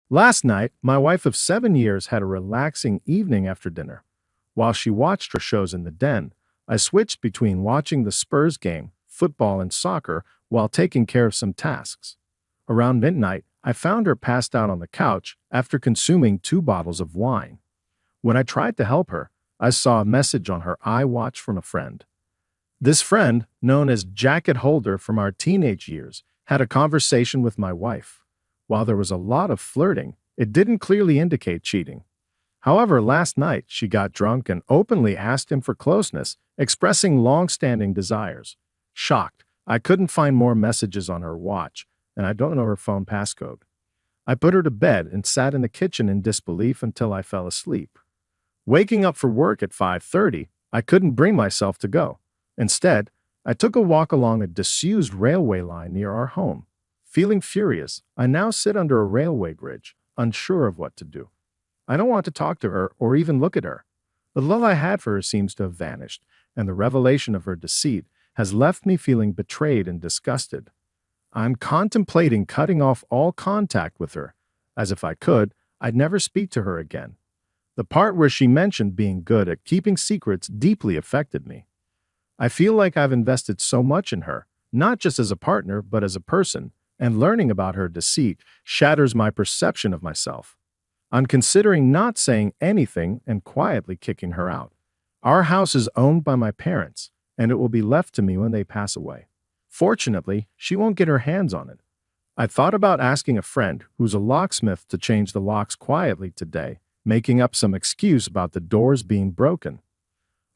Last night, my wife of 7 years had a relaxing evening after dinner. While she watched her shows in the den, I switched between watching the Spurs game, football, and soccer while taking care of some tasks. Around midnight, I found her passed out on the couch after consuming 2 bottles of wine. When I tried to help her, I saw a message on her iWatch from a friend. This friend, known as Jacket Holder from our teenage years, had a conversation with my wife. While there was a lot of flirting, it didn't clearly indicate cheating. However, last night she got drunk and openly asked him for closeness, expressing long-standing desires. Shocked, I couldn't find more messages on her watch, and I don't know her phone passcode. I put her to bed and sat in the kitchen in disbelief until I fell asleep. Waking up for work at 5:30, I couldn't bring myself to go. Instead, I took a walk along a disused railway line near our home. Feeling furious, I now sit under a railway bridge, unsure of what to do. I don't want to talk to her or even look at her. The love I had for her seems to have vanished, and the revelation of her deceit has left me feeling betrayed and disgusted. I'm contemplating cutting off all contact with her, as if I could, I'd never speak to her again. The part where she mentioned being good at keeping secrets deeply affected me. I feel like I've invested so much in her, not just as a partner, but as a person, and learning about her deceit shatters my perception of myself. I'm considering not saying anything and quietly kicking her out. Our house is owned by my parents, and it will be left to me when they pass away. Fortunately, she won't get her hands on it. I thought about asking a friend who's a locksmith to change the locks quietly today, making up some excuse about the doors being broken.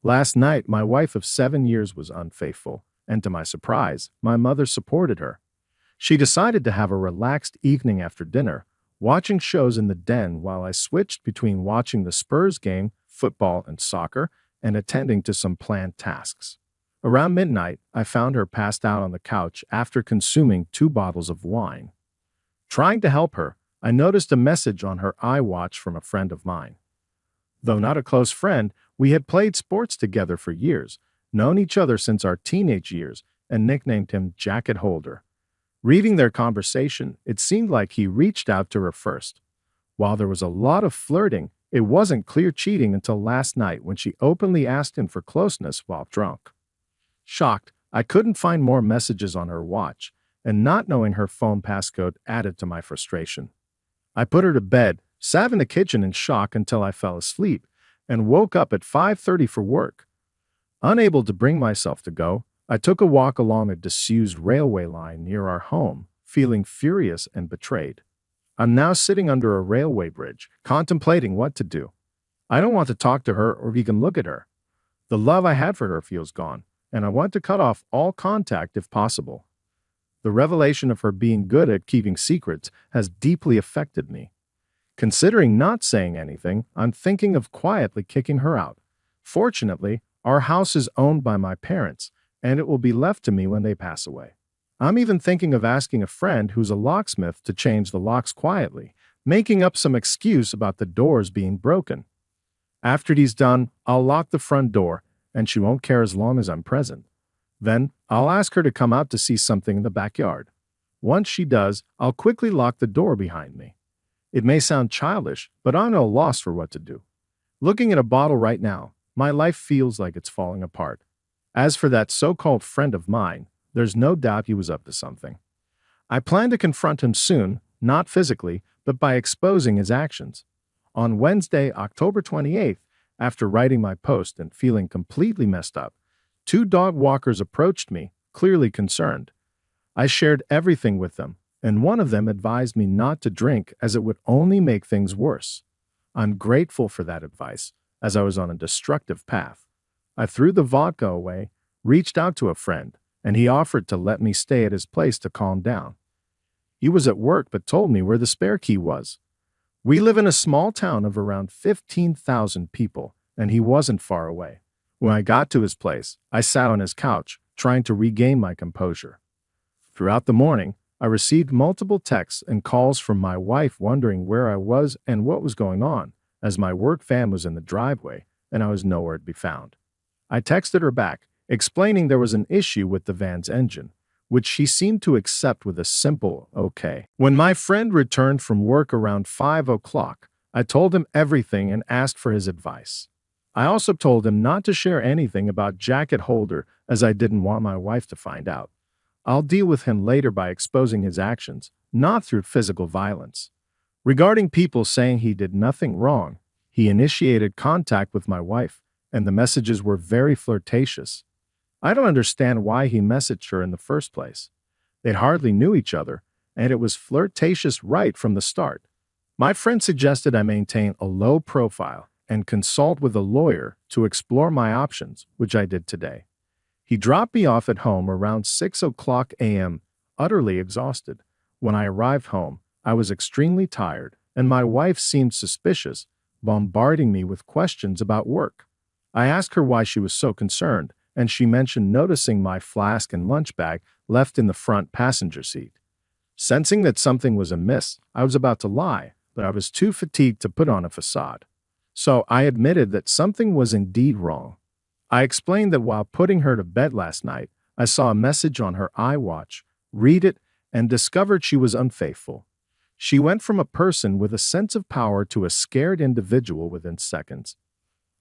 Last night, my wife of 7 years was unfaithful, and to my surprise, my mother supported her. She decided to have a relaxed evening after dinner, watching shows in the den while I switched between watching the Spurs game, football, and soccer, and attending to some planned tasks. Around midnight, I found her passed out on the couch after consuming 2 bottles of wine. Trying to help her, I noticed a message on her iWatch from a friend of mine. Though not a close friend, we had played sports together for years, known each other since our teenage years, and nicknamed him Jacket Holder. Reading their conversation, it seemed like he reached out to her first. While there was a lot of flirting, it wasn't clear cheating until last night when she openly asked him for closeness while drunk. Shocked, I couldn't find more messages on her watch, and not knowing her phone passcode added to my frustration. I put her to bed, sat in the kitchen in shock until I fell asleep, and woke up at 5:30 for work. Unable to bring myself to go, I took a walk along a disused railway line near our home, feeling furious and betrayed. I'm now sitting under a railway bridge, contemplating what to do. I don't want to talk to her or even look at her. The love I had for her feels gone, and I want to cut off all contact if possible. The revelation of her being good at keeping secrets has deeply affected me. Considering not saying anything, I'm thinking of quietly kicking her out. Fortunately, our house is owned by my parents, and it will be left to me when they pass away. I'm even thinking of asking a friend who's a locksmith to change the locks quietly, making up some excuse about the doors being broken. After he's done, I'll lock the front door, and she won't care as long as I'm present. Then, I'll ask her to come out to see something in the backyard. Once she does, I'll quickly lock the door behind me. It may sound childish, but I'm at a loss for what to do. Looking at a bottle right now, my life feels like it's falling apart. As for that so-called friend of mine, there's no doubt he was up to something. I plan to confront him soon, not physically, but by exposing his actions. On Wednesday, October 28th, after writing my post and feeling completely messed up, 2 dog walkers approached me, clearly concerned. I shared everything with them, and one of them advised me not to drink as it would only make things worse. I'm grateful for that advice, as I was on a destructive path. I threw the vodka away, reached out to a friend, and he offered to let me stay at his place to calm down. He was at work but told me where the spare key was. We live in a small town of around 15,000 people, and he wasn't far away. When I got to his place, I sat on his couch, trying to regain my composure. Throughout the morning, I received multiple texts and calls from my wife wondering where I was and what was going on, as my work van was in the driveway and I was nowhere to be found. I texted her back, explaining there was an issue with the van's engine. which she seemed to accept with a simple okay. When my friend returned from work around 5 o'clock, I told him everything and asked for his advice. I also told him not to share anything about jacket holder as I didn't want my wife to find out. I'll deal with him later by exposing his actions, not through physical violence. Regarding people saying he did nothing wrong, he initiated contact with my wife, and the messages were very flirtatious. I don't understand why he messaged her in the first place. They hardly knew each other, and it was flirtatious right from the start. My friend suggested I maintain a low profile and consult with a lawyer to explore my options, which I did today. He dropped me off at home around 6 o'clock a.m., utterly exhausted. When I arrived home, I was extremely tired, and my wife seemed suspicious, bombarding me with questions about work. I asked her why she was so concerned, and she mentioned noticing my flask and lunch bag left in the front passenger seat. Sensing that something was amiss, I was about to lie, but I was too fatigued to put on a facade. So I admitted that something was indeed wrong. I explained that while putting her to bed last night, I saw a message on her iWatch, read it, and discovered she was unfaithful. She went from a person with a sense of power to a scared individual within seconds.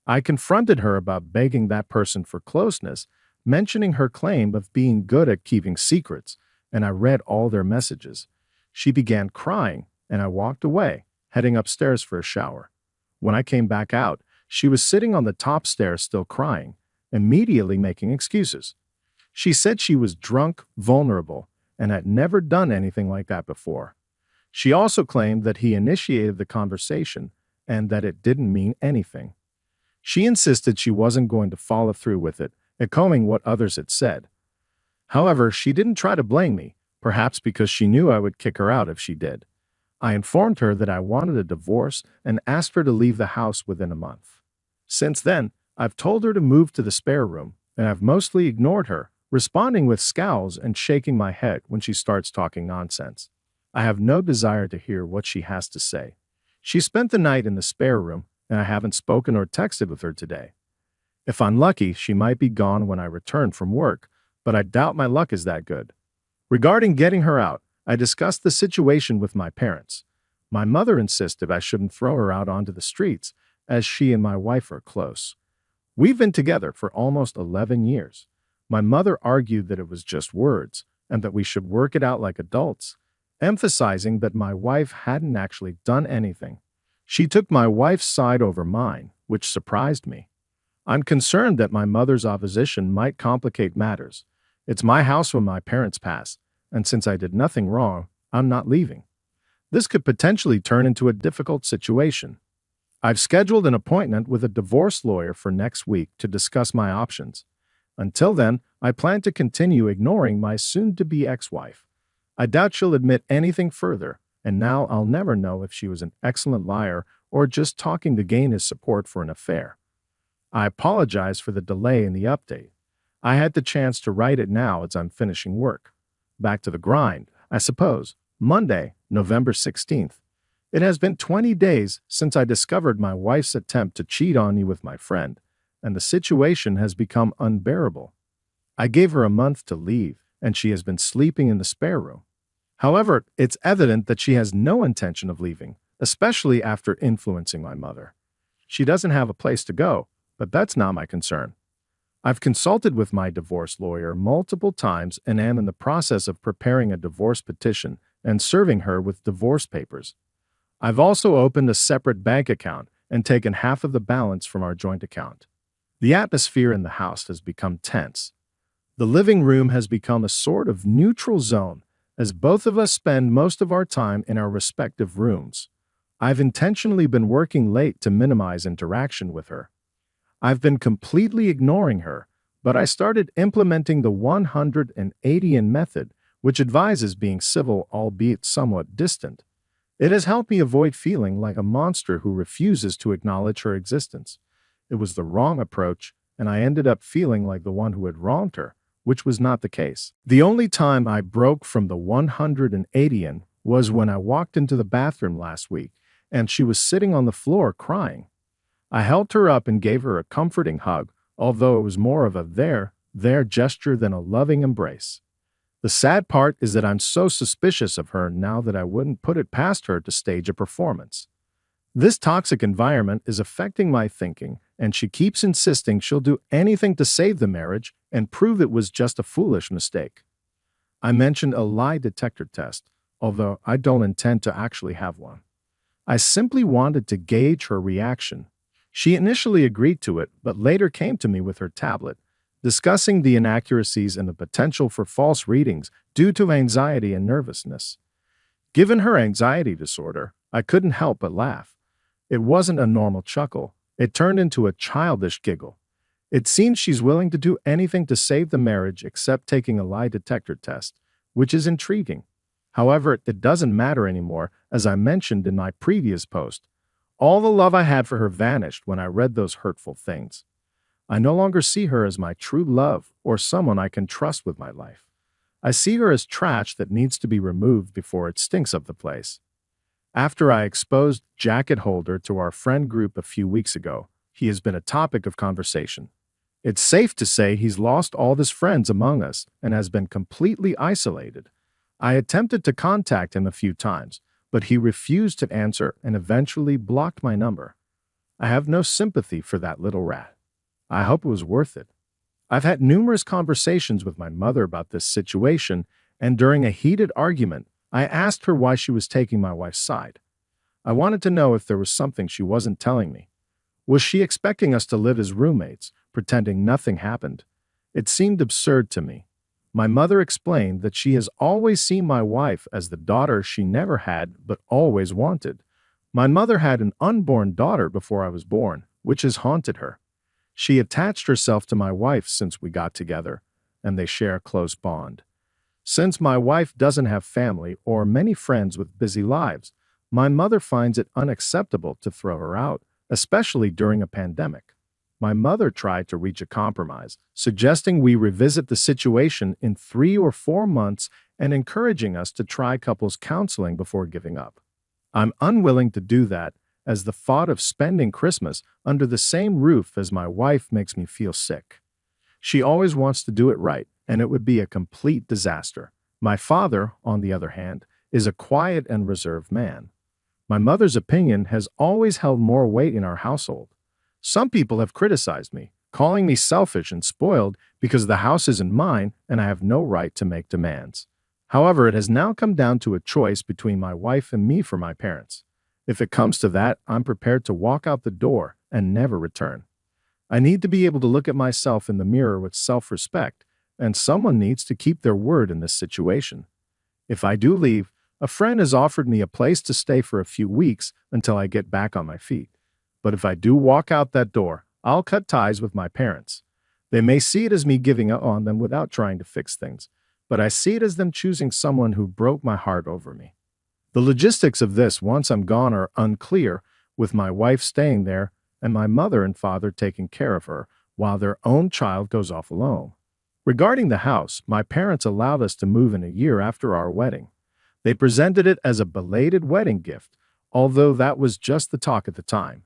I confronted her about begging that person for closeness, mentioning her claim of being good at keeping secrets, and I read all their messages. She began crying, and I walked away, heading upstairs for a shower. When I came back out, she was sitting on the top stairs still crying, immediately making excuses. She said she was drunk, vulnerable, and had never done anything like that before. She also claimed that he initiated the conversation and that it didn't mean anything. She insisted she wasn't going to follow through with it, echoing what others had said. However, she didn't try to blame me, perhaps because she knew I would kick her out if she did. I informed her that I wanted a divorce and asked her to leave the house within a month. Since then, I've told her to move to the spare room, and I've mostly ignored her, responding with scowls and shaking my head when she starts talking nonsense. I have no desire to hear what she has to say. She spent the night in the spare room, and I haven't spoken or texted with her today. If I'm lucky, she might be gone when I return from work, but I doubt my luck is that good. Regarding getting her out, I discussed the situation with my parents. My mother insisted I shouldn't throw her out onto the streets, as she and my wife are close. We've been together for almost 11 years. My mother argued that it was just words, and that we should work it out like adults, emphasizing that my wife hadn't actually done anything. She took my wife's side over mine, which surprised me. I'm concerned that my mother's opposition might complicate matters. It's my house when my parents pass, and since I did nothing wrong, I'm not leaving. This could potentially turn into a difficult situation. I've scheduled an appointment with a divorce lawyer for next week to discuss my options. Until then, I plan to continue ignoring my soon-to-be ex-wife. I doubt she'll admit anything further, and now I'll never know if she was an excellent liar or just talking to gain his support for an affair. I apologize for the delay in the update. I had the chance to write it now as I'm finishing work. Back to the grind, I suppose. Monday, November 16th. It has been 20 days since I discovered my wife's attempt to cheat on me with my friend, and the situation has become unbearable. I gave her a month to leave, and she has been sleeping in the spare room. However, it's evident that she has no intention of leaving, especially after influencing my mother. She doesn't have a place to go, but that's not my concern. I've consulted with my divorce lawyer multiple times and am in the process of preparing a divorce petition and serving her with divorce papers. I've also opened a separate bank account and taken half of the balance from our joint account. The atmosphere in the house has become tense. The living room has become a sort of neutral zone, as both of us spend most of our time in our respective rooms. I've intentionally been working late to minimize interaction with her. I've been completely ignoring her, but I started implementing the 180th method, which advises being civil albeit somewhat distant. It has helped me avoid feeling like a monster who refuses to acknowledge her existence. It was the wrong approach, and I ended up feeling like the one who had wronged her, which was not the case. The only time I broke from the 180th was when I walked into the bathroom last week, and she was sitting on the floor crying. I helped her up and gave her a comforting hug, although it was more of a there gesture than a loving embrace. The sad part is that I'm so suspicious of her now that I wouldn't put it past her to stage a performance. This toxic environment is affecting my thinking, and she keeps insisting she'll do anything to save the marriage and prove it was just a foolish mistake. I mentioned a lie detector test, although I don't intend to actually have one. I simply wanted to gauge her reaction. She initially agreed to it, but later came to me with her tablet, discussing the inaccuracies and the potential for false readings due to anxiety and nervousness. Given her anxiety disorder, I couldn't help but laugh. It wasn't a normal chuckle. It turned into a childish giggle. It seems she's willing to do anything to save the marriage except taking a lie detector test, which is intriguing. However, it doesn't matter anymore, as I mentioned in my previous post. All the love I had for her vanished when I read those hurtful things. I no longer see her as my true love or someone I can trust with my life. I see her as trash that needs to be removed before it stinks up the place. After I exposed Jacket Holder to our friend group a few weeks ago, he has been a topic of conversation. It's safe to say he's lost all his friends among us and has been completely isolated. I attempted to contact him a few times, but he refused to answer and eventually blocked my number. I have no sympathy for that little rat. I hope it was worth it. I've had numerous conversations with my mother about this situation, and during a heated argument, I asked her why she was taking my wife's side. I wanted to know if there was something she wasn't telling me. Was she expecting us to live as roommates, pretending nothing happened? It seemed absurd to me. My mother explained that she has always seen my wife as the daughter she never had but always wanted. My mother had an unborn daughter before I was born, which has haunted her. She attached herself to my wife since we got together, and they share a close bond. Since my wife doesn't have family or many friends with busy lives, my mother finds it unacceptable to throw her out, especially during a pandemic. My mother tried to reach a compromise, suggesting we revisit the situation in 3 or 4 months and encouraging us to try couples counseling before giving up. I'm unwilling to do that, as the thought of spending Christmas under the same roof as my wife makes me feel sick. She always wants to do it right, and it would be a complete disaster. My father, on the other hand, is a quiet and reserved man. My mother's opinion has always held more weight in our household. Some people have criticized me, calling me selfish and spoiled because the house isn't mine and I have no right to make demands. However, it has now come down to a choice between my wife and me for my parents. If it comes to that, I'm prepared to walk out the door and never return. I need to be able to look at myself in the mirror with self-respect, and someone needs to keep their word in this situation. If I do leave, a friend has offered me a place to stay for a few weeks until I get back on my feet. But if I do walk out that door, I'll cut ties with my parents. They may see it as me giving up on them without trying to fix things, but I see it as them choosing someone who broke my heart over me. The logistics of this once I'm gone are unclear, with my wife staying there and my mother and father taking care of her while their own child goes off alone. Regarding the house, my parents allowed us to move in a year after our wedding. They presented it as a belated wedding gift, although that was just the talk at the time.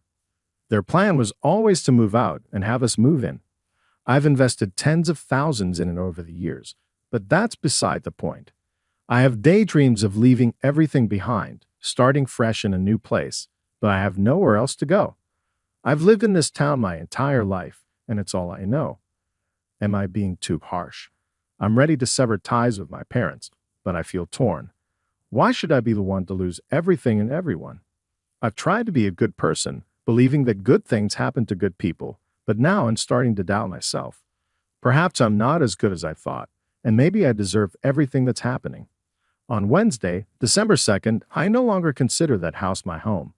Their plan was always to move out and have us move in. I've invested tens of thousands in it over the years, but that's beside the point. I have daydreams of leaving everything behind, starting fresh in a new place, but I have nowhere else to go. I've lived in this town my entire life, and it's all I know. Am I being too harsh? I'm ready to sever ties with my parents, but I feel torn. Why should I be the one to lose everything and everyone? I've tried to be a good person, believing that good things happen to good people, but now I'm starting to doubt myself. Perhaps I'm not as good as I thought, and maybe I deserve everything that's happening. On Wednesday, December 2nd, I no longer consider that house my home.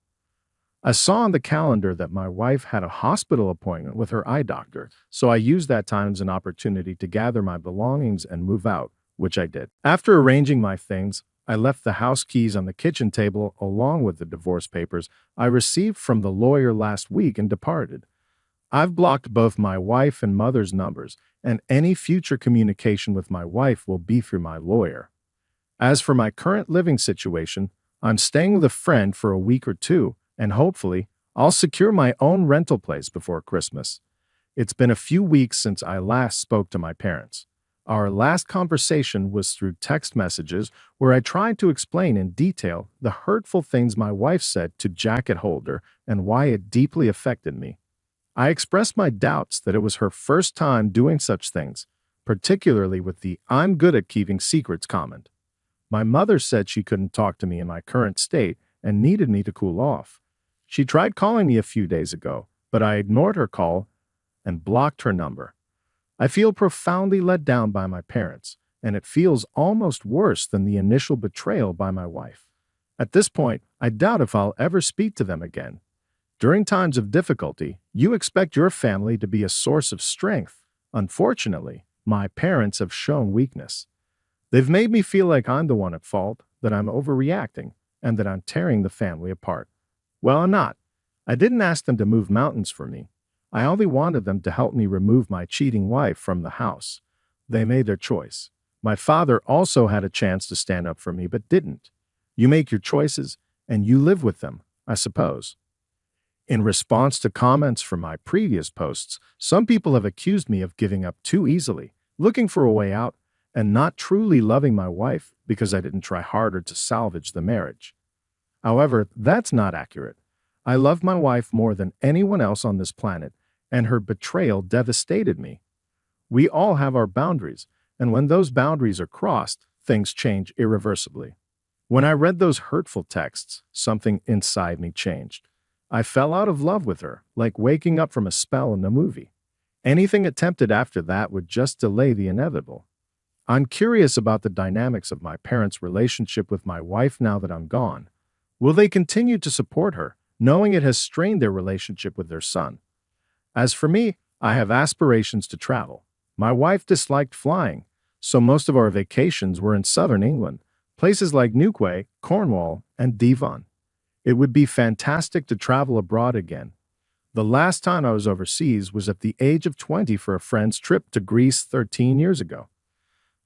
I saw on the calendar that my wife had a hospital appointment with her eye doctor, so I used that time as an opportunity to gather my belongings and move out, which I did. After arranging my things, I left the house keys on the kitchen table along with the divorce papers I received from the lawyer last week and departed. I've blocked both my wife and mother's numbers, and any future communication with my wife will be through my lawyer. As for my current living situation, I'm staying with a friend for a week or two, and hopefully, I'll secure my own rental place before Christmas. It's been a few weeks since I last spoke to my parents. Our last conversation was through text messages where I tried to explain in detail the hurtful things my wife said to jacket holder and why it deeply affected me. I expressed my doubts that it was her first time doing such things, particularly with the "I'm good at keeping secrets" comment. My mother said she couldn't talk to me in my current state and needed me to cool off. She tried calling me a few days ago, but I ignored her call and blocked her number. I feel profoundly let down by my parents, and it feels almost worse than the initial betrayal by my wife. At this point, I doubt if I'll ever speak to them again. During times of difficulty, you expect your family to be a source of strength. Unfortunately, my parents have shown weakness. They've made me feel like I'm the one at fault, that I'm overreacting, and that I'm tearing the family apart. Well, I'm not. I didn't ask them to move mountains for me. I only wanted them to help me remove my cheating wife from the house. They made their choice. My father also had a chance to stand up for me, but didn't. You make your choices, and you live with them, I suppose. In response to comments from my previous posts, some people have accused me of giving up too easily, looking for a way out, and not truly loving my wife because I didn't try harder to salvage the marriage. However, that's not accurate. I love my wife more than anyone else on this planet, and her betrayal devastated me. We all have our boundaries, and when those boundaries are crossed, things change irreversibly. When I read those hurtful texts, something inside me changed. I fell out of love with her, like waking up from a spell in a movie. Anything attempted after that would just delay the inevitable. I'm curious about the dynamics of my parents' relationship with my wife now that I'm gone. Will they continue to support her, knowing it has strained their relationship with their son? As for me, I have aspirations to travel. My wife disliked flying, so most of our vacations were in southern England, places like Newquay, Cornwall, and Devon. It would be fantastic to travel abroad again. The last time I was overseas was at the age of 20 for a friend's trip to Greece 13 years ago.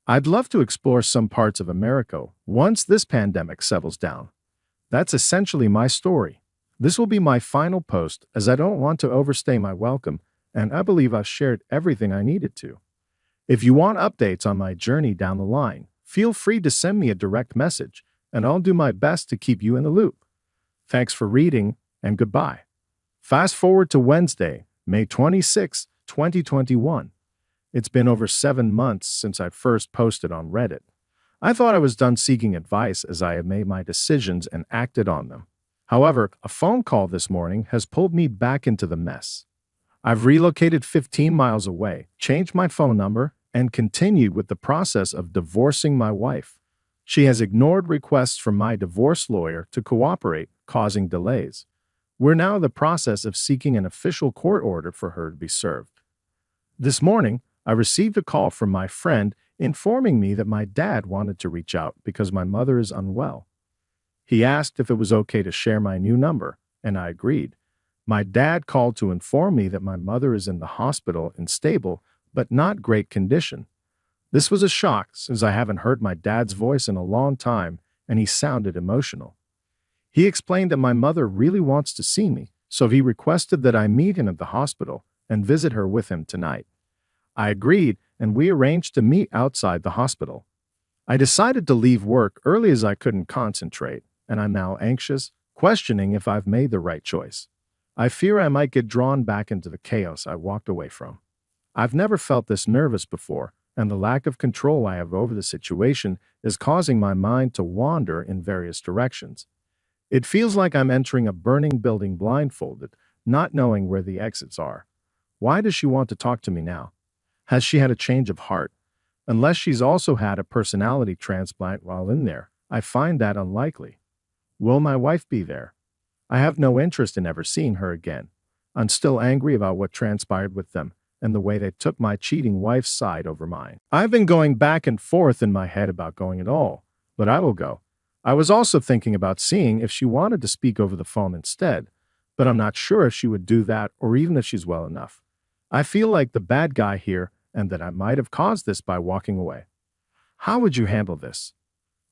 I'd love to explore some parts of America once this pandemic settles down. That's essentially my story. This will be my final post as I don't want to overstay my welcome, and I believe I've shared everything I needed to. If you want updates on my journey down the line, feel free to send me a direct message, and I'll do my best to keep you in the loop. Thanks for reading, and goodbye. Fast forward to Wednesday, May 26, 2021. It's been over 7 months since I first posted on Reddit. I thought I was done seeking advice as I had made my decisions and acted on them. However, a phone call this morning has pulled me back into the mess. I've relocated 15 miles away, changed my phone number, and continued with the process of divorcing my wife. She has ignored requests from my divorce lawyer to cooperate, causing delays. We're now in the process of seeking an official court order for her to be served. This morning, I received a call from my friend informing me that my dad wanted to reach out because my mother is unwell. He asked if it was okay to share my new number, and I agreed. My dad called to inform me that my mother is in the hospital in stable but not great condition. This was a shock since I haven't heard my dad's voice in a long time and he sounded emotional. He explained that my mother really wants to see me, so he requested that I meet him at the hospital and visit her with him tonight. I agreed, and we arranged to meet outside the hospital. I decided to leave work early as I couldn't concentrate, and I'm now anxious, questioning if I've made the right choice. I fear I might get drawn back into the chaos I walked away from. I've never felt this nervous before, and the lack of control I have over the situation is causing my mind to wander in various directions. It feels like I'm entering a burning building blindfolded, not knowing where the exits are. Why does she want to talk to me now? Has she had a change of heart? Unless she's also had a personality transplant while in there, I find that unlikely. Will my wife be there? I have no interest in ever seeing her again. I'm still angry about what transpired with them and the way they took my cheating wife's side over mine. I've been going back and forth in my head about going at all, but I will go. I was also thinking about seeing if she wanted to speak over the phone instead, but I'm not sure if she would do that or even if she's well enough. I feel like the bad guy here and that I might have caused this by walking away. How would you handle this?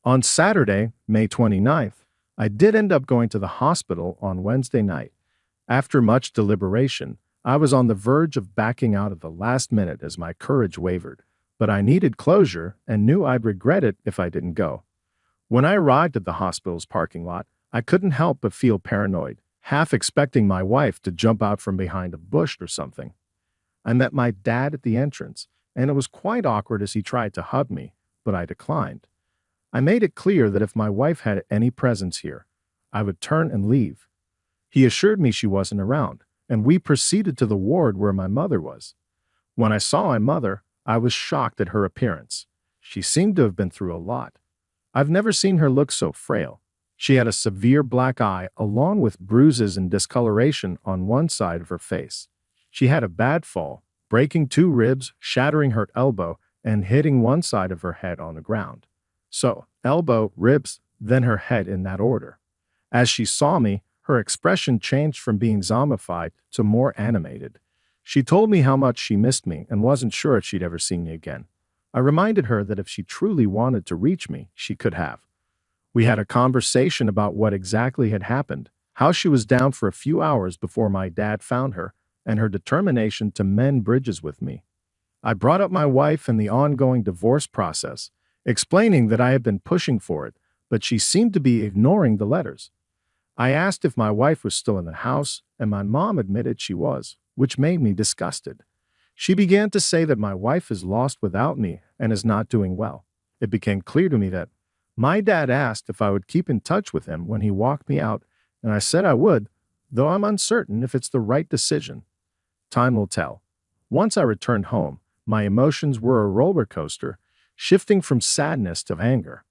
On Saturday, May 29th, I did end up going to the hospital on Wednesday night. After much deliberation, I was on the verge of backing out at the last minute as my courage wavered. but I needed closure and knew I'd regret it if I didn't go. When I arrived at the hospital's parking lot, I couldn't help but feel paranoid, half expecting my wife to jump out from behind a bush or something. I met my dad at the entrance, and it was quite awkward as he tried to hug me, but I declined. I made it clear that if my wife had any presence here, I would turn and leave. He assured me she wasn't around, and we proceeded to the ward where my mother was. When I saw my mother, I was shocked at her appearance. She seemed to have been through a lot. I've never seen her look so frail. She had a severe black eye along with bruises and discoloration on one side of her face. She had a bad fall, breaking 2 ribs, shattering her elbow, and hitting one side of her head on the ground. So, elbow, ribs, then her head in that order. As she saw me, her expression changed from being zombified to more animated. She told me how much she missed me and wasn't sure if she'd ever see me again. I reminded her that if she truly wanted to reach me, she could have. We had a conversation about what exactly had happened, how she was down for a few hours before my dad found her, and her determination to mend bridges with me. I brought up my wife and the ongoing divorce process, explaining that I had been pushing for it, but she seemed to be ignoring the letters. I asked if my wife was still in the house, and my mom admitted she was, which made me disgusted. She began to say that my wife is lost without me and is not doing well. It became clear to me that my dad asked if I would keep in touch with him when he walked me out, and I said I would, though I'm uncertain if it's the right decision. Time will tell. Once I returned home, my emotions were a roller coaster, shifting from sadness to anger.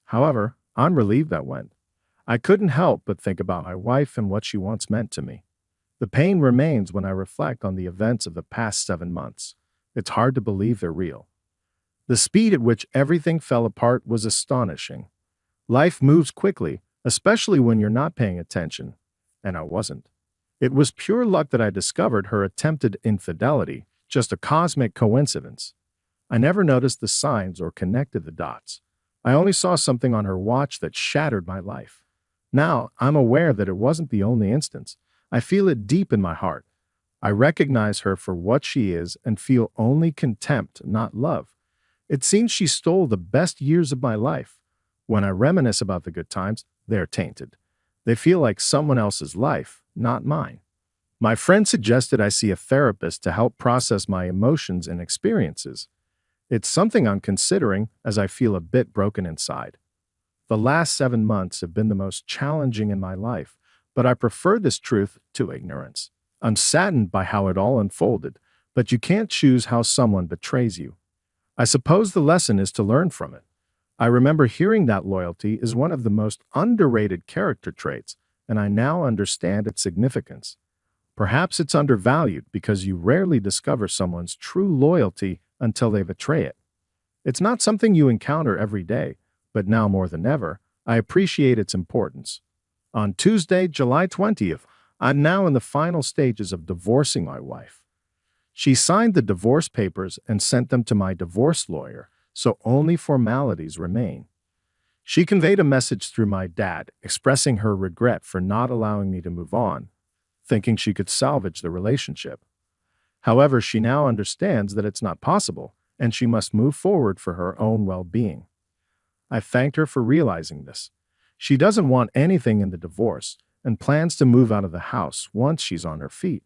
However, I'm relieved that went. I couldn't help but think about my wife and what she once meant to me. The pain remains when I reflect on the events of the past 7 months. It's hard to believe they're real. The speed at which everything fell apart was astonishing. Life moves quickly, especially when you're not paying attention, and I wasn't. It was pure luck that I discovered her attempted infidelity, just a cosmic coincidence. I never noticed the signs or connected the dots. I only saw something on her watch that shattered my life. Now, I'm aware that it wasn't the only instance. I feel it deep in my heart. I recognize her for what she is and feel only contempt, not love. It seems she stole the best years of my life. When I reminisce about the good times, they're tainted. They feel like someone else's life, not mine. My friend suggested I see a therapist to help process my emotions and experiences. It's something I'm considering as I feel a bit broken inside. The last 7 months have been the most challenging in my life, but I prefer this truth to ignorance. I'm saddened by how it all unfolded, but you can't choose how someone betrays you. I suppose the lesson is to learn from it. I remember hearing that loyalty is one of the most underrated character traits, and I now understand its significance. Perhaps it's undervalued because you rarely discover someone's true loyalty until they betray it. It's not something you encounter every day, but now more than ever, I appreciate its importance. On Tuesday, July 20th, I'm now in the final stages of divorcing my wife. She signed the divorce papers and sent them to my divorce lawyer, so only formalities remain. She conveyed a message through my dad, expressing her regret for not allowing me to move on, thinking she could salvage the relationship. However, she now understands that it's not possible, and she must move forward for her own well-being. I thanked her for realizing this. She doesn't want anything in the divorce and plans to move out of the house once she's on her feet.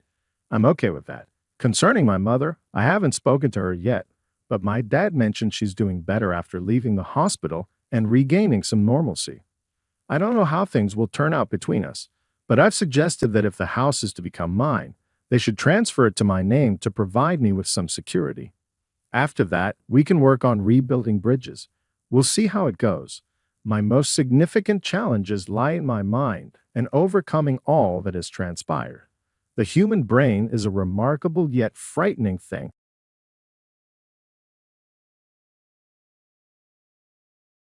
I'm okay with that. Concerning my mother, I haven't spoken to her yet, but my dad mentioned she's doing better after leaving the hospital and regaining some normalcy. I don't know how things will turn out between us, but I've suggested that if the house is to become mine, they should transfer it to my name to provide me with some security. After that, we can work on rebuilding bridges. We'll see how it goes. My most significant challenges lie in my mind and overcoming all that has transpired. The human brain is a remarkable yet frightening thing,